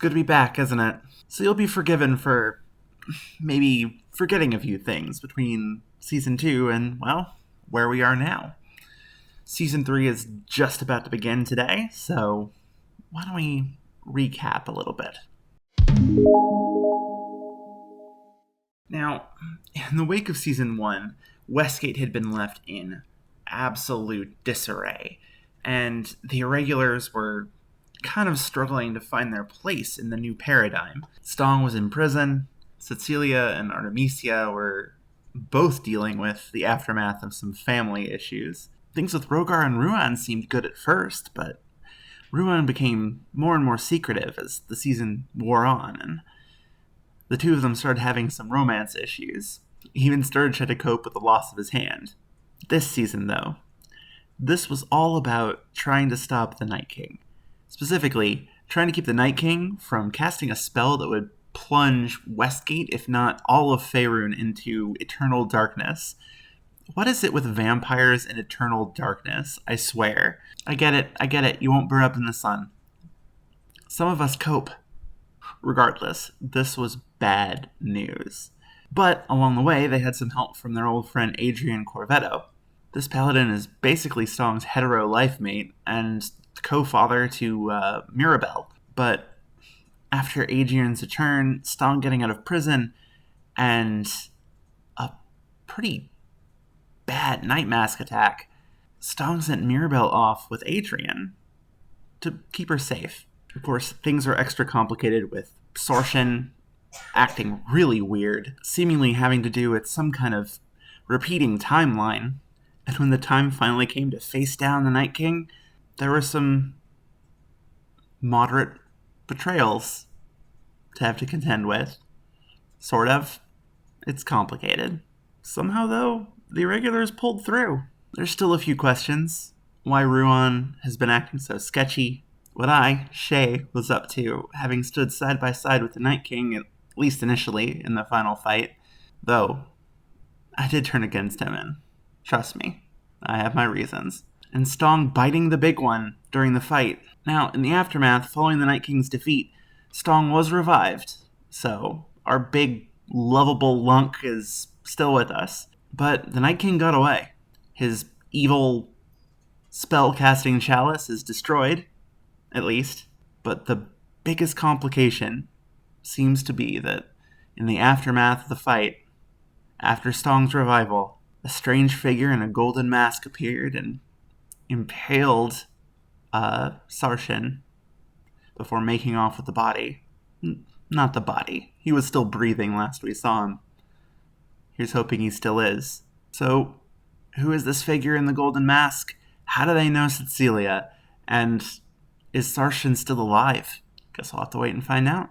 good to be back, isn't it? So you'll be forgiven for maybe forgetting a few things between season 2 and, well, where we are now. Season 3 is just about to begin today, so why don't we recap a little bit? Now, in the wake of season 1, Westgate had been left in absolute disarray, and the Irregulars were kind of struggling to find their place in the new paradigm. Stong was in prison. Cecilia and Artemisia were both dealing with the aftermath of some family issues. Things with Rogar and Ruan seemed good at first, but Ruan became more and more secretive as the season wore on, and the two of them started having some romance issues. Even Sturge had to cope with the loss of his hand. This season, though, this was all about trying to stop the Night King. Specifically, trying to keep the Night King from casting a spell that would plunge Westgate, if not all of Faerun, into eternal darkness. What is it with vampires and eternal darkness? I swear. I get it. You won't burn up in the sun. Some of us cope. Regardless, this was bad news. But along the way, they had some help from their old friend Adrian Corvetto. This paladin is basically Stong's hetero life mate and co-father to Mirabelle. But after Adrian's return, Stong getting out of prison, and a pretty bad night mask attack, Stong sent Mirabelle off with Adrian to keep her safe. Of course, things are extra complicated with Sorshin acting really weird, seemingly having to do with some kind of repeating timeline. And when the time finally came to face down the Night King, there were some moderate betrayals to have to contend with. Sort of. It's complicated. Somehow, though, the Irregulars pulled through. There's still a few questions. Why Ruan has been acting so sketchy. What I, Shay, was up to, having stood side by side with the Night King, at least initially, in the final fight. Though, I did turn against him, and trust me, I have my reasons. And Stong biting the big one during the fight. Now, in the aftermath, following the Night King's defeat, Stong was revived, so our big, lovable lunk is still with us. But the Night King got away. His evil spell-casting chalice is destroyed, at least. But the biggest complication seems to be that in the aftermath of the fight, after Stong's revival, a strange figure in a golden mask appeared and impaled Sarshin before making off with the body. Not the body. He was still breathing last we saw him. Here's hoping he still is. So, who is this figure in the golden mask? How do they know Cecilia? And is Sarshin still alive? Guess we'll have to wait and find out.